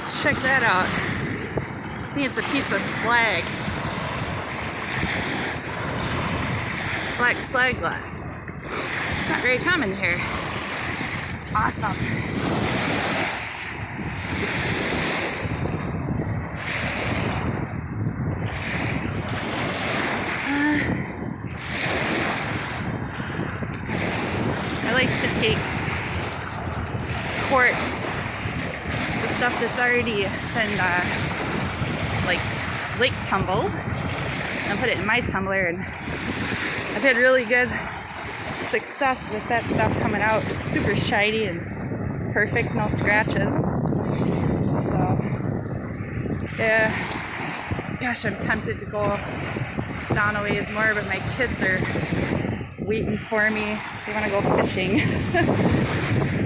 Check that out. I think it's a piece of slag. Black slag glass. It's not very common here. It's awesome. I like to take quartz, the stuff that's already been like lake tumbled, and put it in my tumbler, and I've had really good success with that stuff coming out. It's super shiny and perfect, no scratches. So yeah, gosh, I'm tempted to go down a ways more, but my kids are waiting for me. They want to go fishing.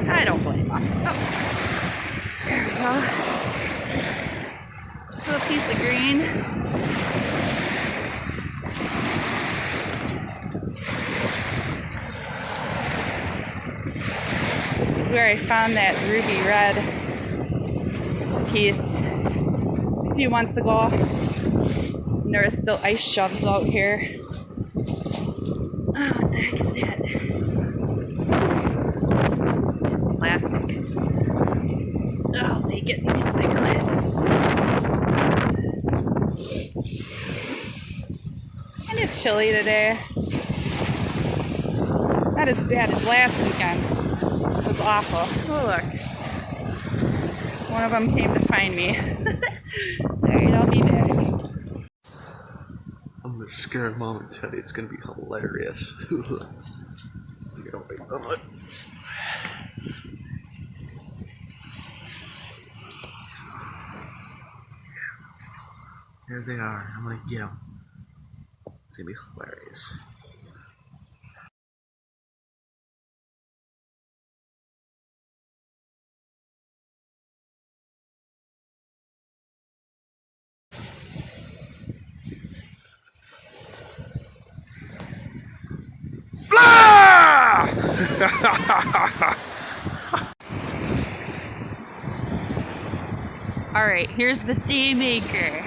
I don't blame them. Oh, there we go. Little piece of green. This is where I found that ruby red piece a few months ago. And there are still ice shoves out here. Oh, what the heck is that? Plastic. I'll take it and recycle it. Kind of chilly today. Not as bad as last weekend. It was awful. Oh, look. One of them came to find me. Alright, I'll be back. I'm gonna scare Mom and Teddy. It's gonna be hilarious. There they are. I'm gonna get them. It's gonna be hilarious. Alright, here's the day maker.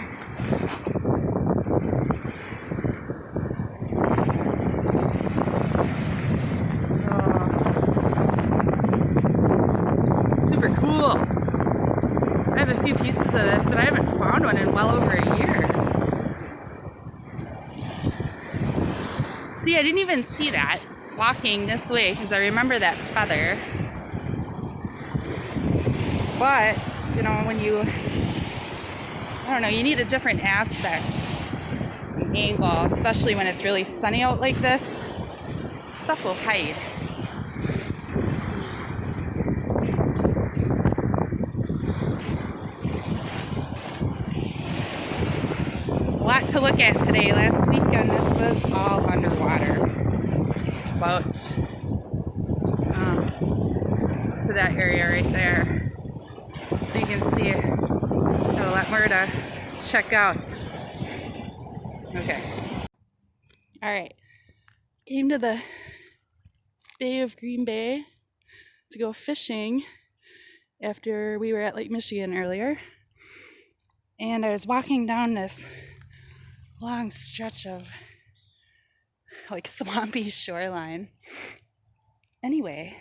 Super cool. I have a few pieces of this, but I haven't found one in well over a year. See, I didn't even see that walking this way because I remember that feather. But, you know, when you, I don't know, you need a different aspect, angle, especially when it's really sunny out like this. Stuff will hide. A lot to look at today. Last weekend this was all underwater. About to that area right there. So you can see got a lot more to check out. Okay. Alright. Came to the Bay of Green Bay to go fishing after we were at Lake Michigan earlier. And I was walking down this long stretch of like swampy shoreline. Anyway,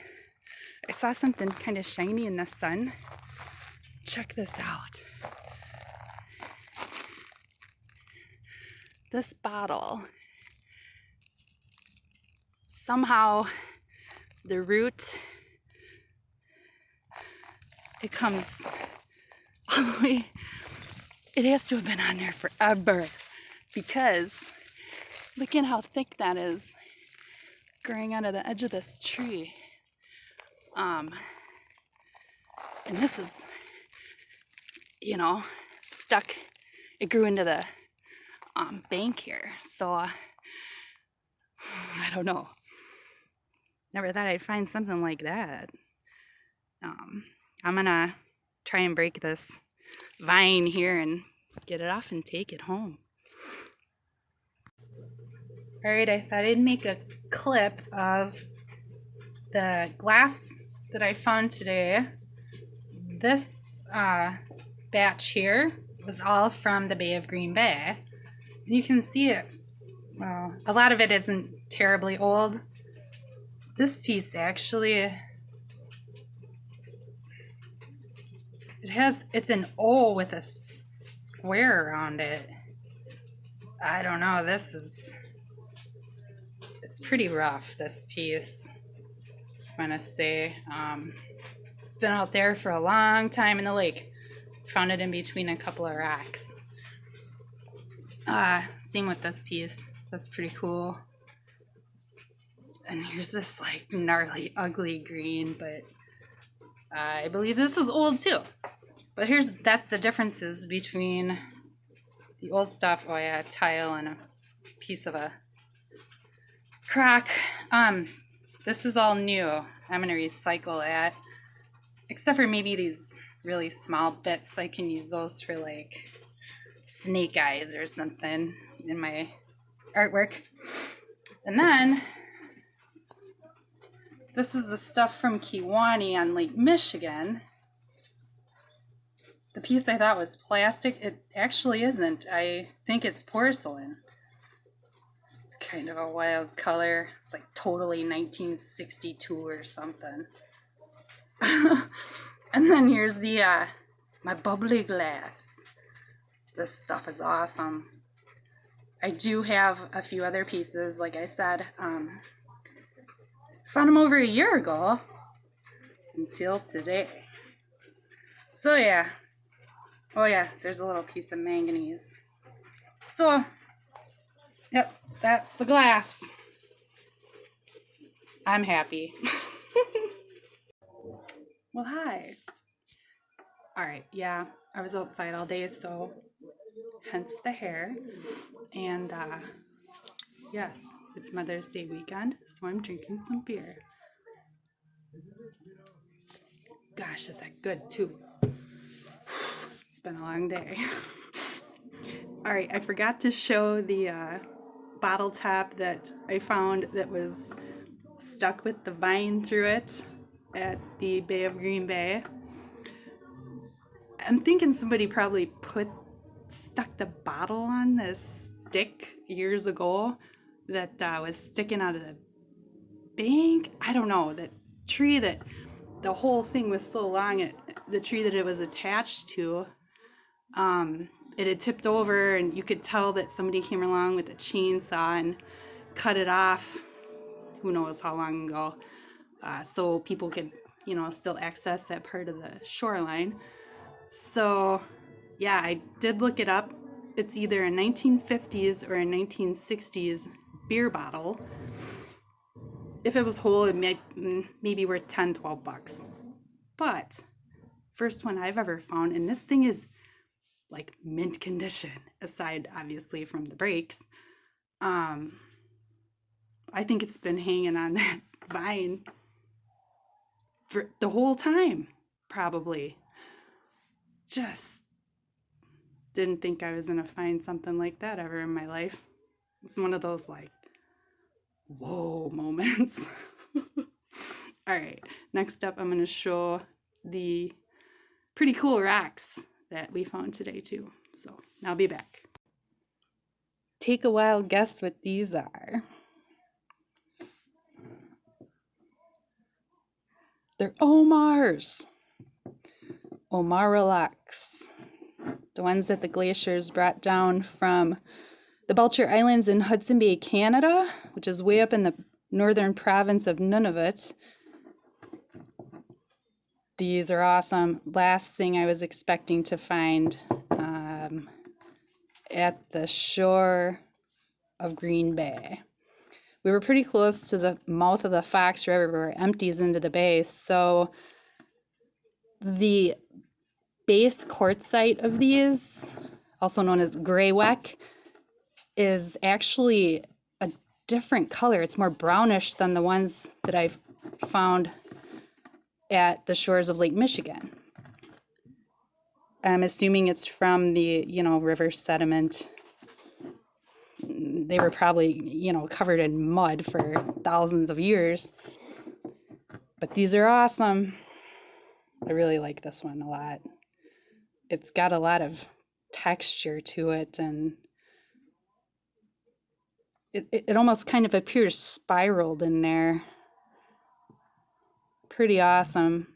I saw something kind of shiny in the sun. Check this out. This bottle, somehow the root, it comes all the way, it has to have been on there forever because look at how thick that is growing out of the edge of this tree. And this is, you know, stuck, it grew into the bank here. So, I don't know. Never thought I'd find something like that. I'm gonna try and break this vine here and get it off and take it home. Alright, I thought I'd make a clip of the glass that I found today. This batch here was all from the Bay of Green Bay. You can see it. Well, a lot of it isn't terribly old. This piece actually, it's an O with a square around it. I don't know, it's pretty rough, this piece, I'm gonna say. It's been out there for a long time in the lake. Found it in between a couple of rocks. Same with this piece. That's pretty cool. And here's this like gnarly, ugly green, but I believe this is old too. But that's the differences between the old stuff. Oh yeah, a tile and a piece of a crack. This is all new. I'm gonna recycle that. Except for maybe these really small bits. I can use those for like snake eyes or something in my artwork. And then this is the stuff from Kewaunee on Lake Michigan. The piece I thought was plastic, it actually isn't. I think it's porcelain. It's kind of a wild color. It's like totally 1962 or something. And then here's the my bubbly glass. This stuff is awesome. I do have a few other pieces, like I said. Found them over a year ago until today. So yeah. Oh yeah, there's a little piece of manganese. So, yep, that's the glass. I'm happy. Well, hi. All right, yeah, I was outside all day, so hence the hair. And yes, it's Mother's Day weekend, so I'm drinking some beer. Gosh, is that good too? It's been a long day. All right, I forgot to show the bottle top that I found that was stuck with the vine through it at the Bay of Green Bay. I'm thinking somebody probably stuck the bottle on this stick years ago that was sticking out of the bank. I don't know, that tree that the whole thing was so long, the tree that it was attached to, it had tipped over, and you could tell that somebody came along with a chainsaw and cut it off, who knows how long ago, so people could, still access that part of the shoreline. So, yeah, I did look it up. It's either a 1950s or a 1960s beer bottle. If it was whole, it might maybe worth 10, 12 bucks. But first one I've ever found, and this thing is like mint condition, aside obviously from the breaks. I think it's been hanging on that vine for the whole time, probably. Just didn't think I was gonna find something like that ever in my life. It's one of those like, whoa moments. All right, next up I'm gonna show the pretty cool rocks that we found today too. So I'll be back. Take a wild guess what these are. They're Omars. Omaralaks. The ones that the glaciers brought down from the Belcher Islands in Hudson Bay, Canada, which is way up in the northern province of Nunavut. These are awesome. Last thing I was expecting to find at the shore of Green Bay. We were pretty close to the mouth of the Fox River where it empties into the bay, so the base quartzite of these, also known as grayweck, is actually a different color. It's more brownish than the ones that I've found at the shores of Lake Michigan. I'm assuming it's from the, river sediment. They were probably, covered in mud for thousands of years. But these are awesome. I really like this one a lot. it's got a lot of texture to it, and it almost kind of appears spiraled in there. Pretty awesome.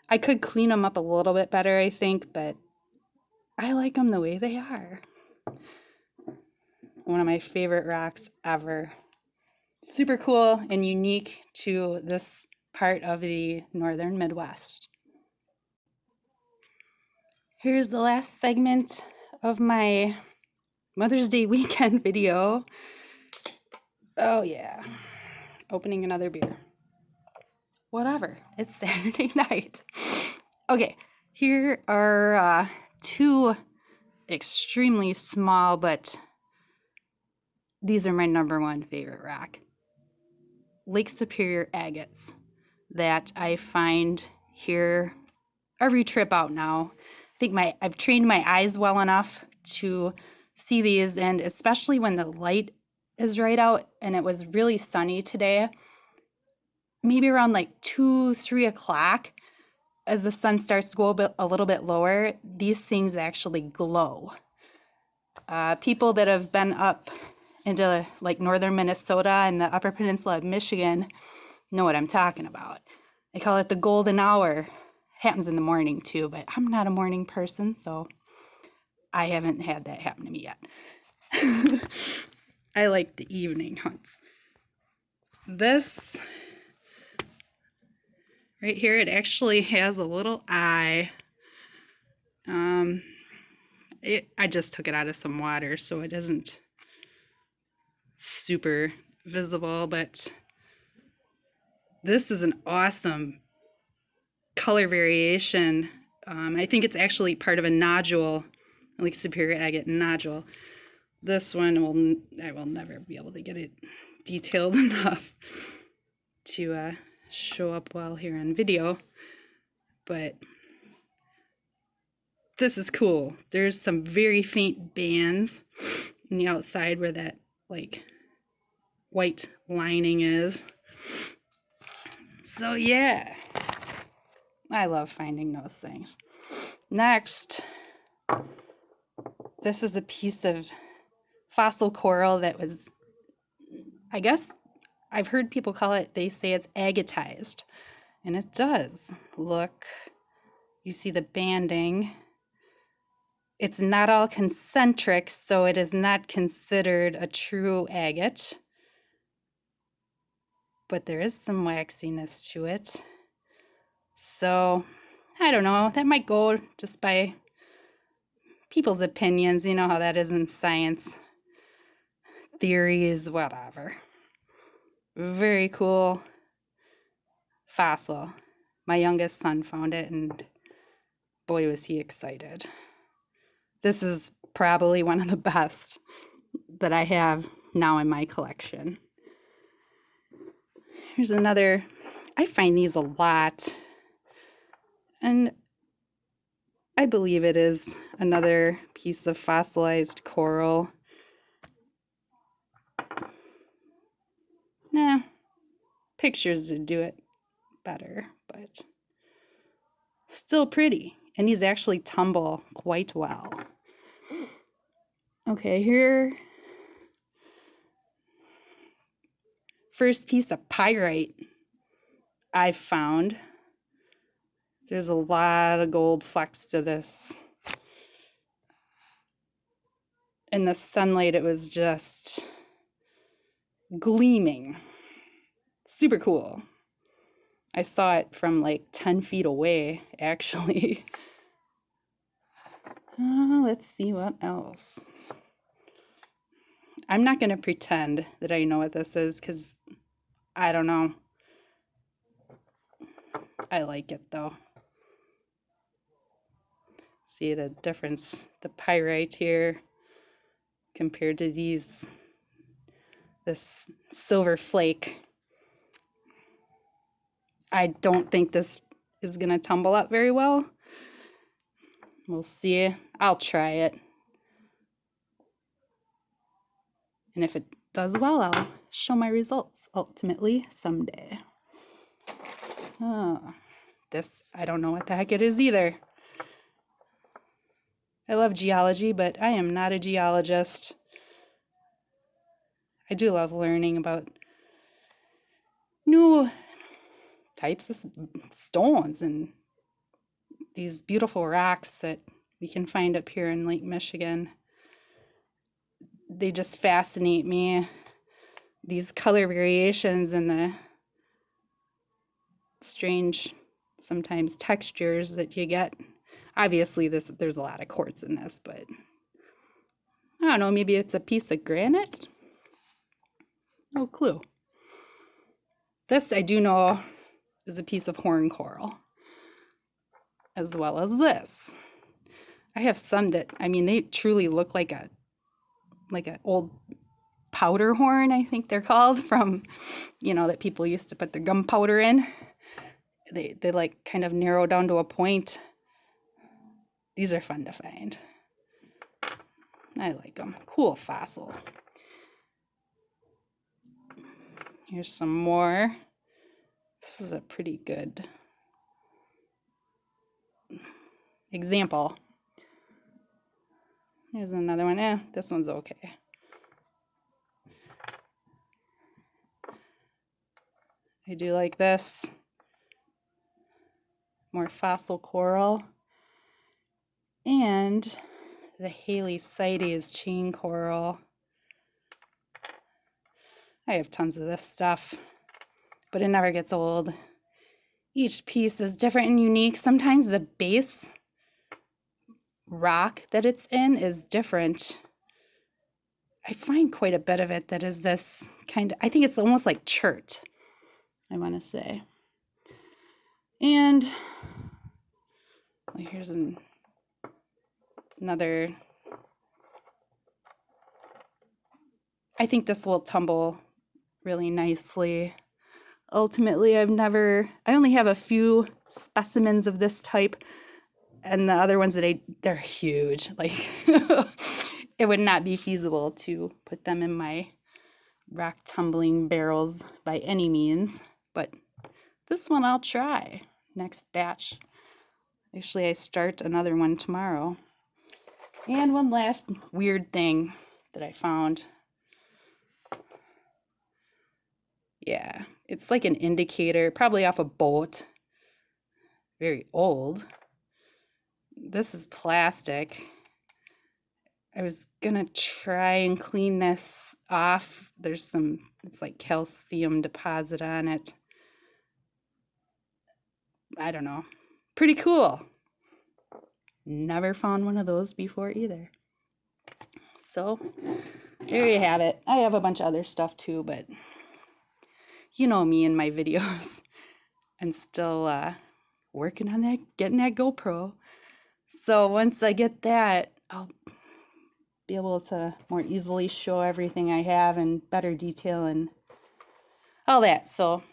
I could clean them up a little bit better, I think, but I like them the way they are. One of my favorite rocks ever. Super cool and unique to this part of the northern Midwest. Here's the last segment of my Mother's Day weekend video. Oh yeah, opening another beer. Whatever, it's Saturday night. Okay, here are two extremely small, but these are my number one favorite rock. Lake Superior agates that I find here every trip out now. I think I've trained my eyes well enough to see these, and especially when the light is right out and it was really sunny today, maybe around like 2-3 o'clock, as the sun starts to go a little bit lower, these things actually glow. People that have been up into like northern Minnesota and the upper peninsula of Michigan know what I'm talking about. I call it the golden hour. Happens in the morning too, but I'm not a morning person, so I haven't had that happen to me yet. I like the evening hunts. This right here, it actually has a little eye. I just took it out of some water, so it isn't super visible, but this is an awesome color variation. I think it's actually part of a nodule, like Superior Agate nodule. This one I will never be able to get it detailed enough to show up well here on video, but this is cool. There's some very faint bands on the outside where that like white lining is. So yeah, I love finding those things. Next, this is a piece of fossil coral that was, I guess I've heard people call it, they say it's agatized, and it does. Look, you see the banding. It's not all concentric, so it is not considered a true agate, but there is some waxiness to it. So, I don't know, that might go just by people's opinions. You know how that is in science. Theories, whatever. Very cool fossil. My youngest son found it, and boy, was he excited. This is probably one of the best that I have now in my collection. Here's another. I find these a lot, and I believe it is another piece of fossilized coral. Nah, pictures would do it better, but still pretty. And these actually tumble quite well. Okay, here. First piece of pyrite I've found. There's a lot of gold flecks to this. In the sunlight, it was just gleaming. Super cool. I saw it from like 10 feet away, actually. Let's see what else. I'm not going to pretend that I know what this is because I don't know. I like it though. See the difference, the pyrite here compared to this silver flake. I don't think this is going to tumble up very well. We'll see. I'll try it. And if it does well, I'll show my results ultimately someday. Oh, this, I don't know what the heck it is either. I love geology, but I am not a geologist. I do love learning about new types of stones and these beautiful rocks that we can find up here in Lake Michigan. They just fascinate me. These color variations and the strange, sometimes textures that you get. Obviously, there's a lot of quartz in this, but I don't know, maybe it's a piece of granite? No clue. This I do know is a piece of horn coral, as well as this. I have some that, I mean, they truly look like an old powder horn, I think they're called, from, that people used to put the gunpowder in. They like kind of narrow down to a point. These are fun to find. I like them. Cool fossil. Here's some more. This is a pretty good example. Here's another one. This one's okay. I do like this. More fossil coral. And the Haley-Cites chain coral. I have tons of this stuff, but it never gets old. Each piece is different and unique. Sometimes the base rock that it's in is different. I find quite a bit of it that is this kind of, I think it's almost like chert, I want to say. And well, here's another. I think this will tumble really nicely. Ultimately, I only have a few specimens of this type, and the other ones they're huge. Like, it would not be feasible to put them in my rock tumbling barrels by any means, but this one I'll try. Next batch. Actually, I start another one tomorrow. And one last weird thing that I found. Yeah, it's like an indicator, probably off a boat. Very old. This is plastic. I was gonna try and clean this off. It's like calcium deposit on it. I don't know. Pretty cool. Never found one of those before either. So, there you have it. I have a bunch of other stuff too, but you know me and my videos. I'm still working on that, getting that GoPro. So once I get that, I'll be able to more easily show everything I have in better detail and all that. So,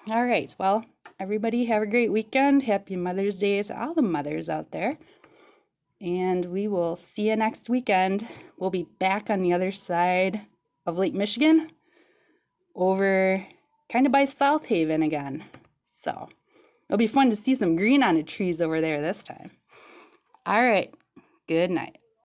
all right. Well, everybody have a great weekend. Happy Mother's Day to all the mothers out there. And we will see you next weekend. We'll be back on the other side of Lake Michigan, over kind of by South Haven again. So it'll be fun to see some green on the trees over there this time. All right. Good night.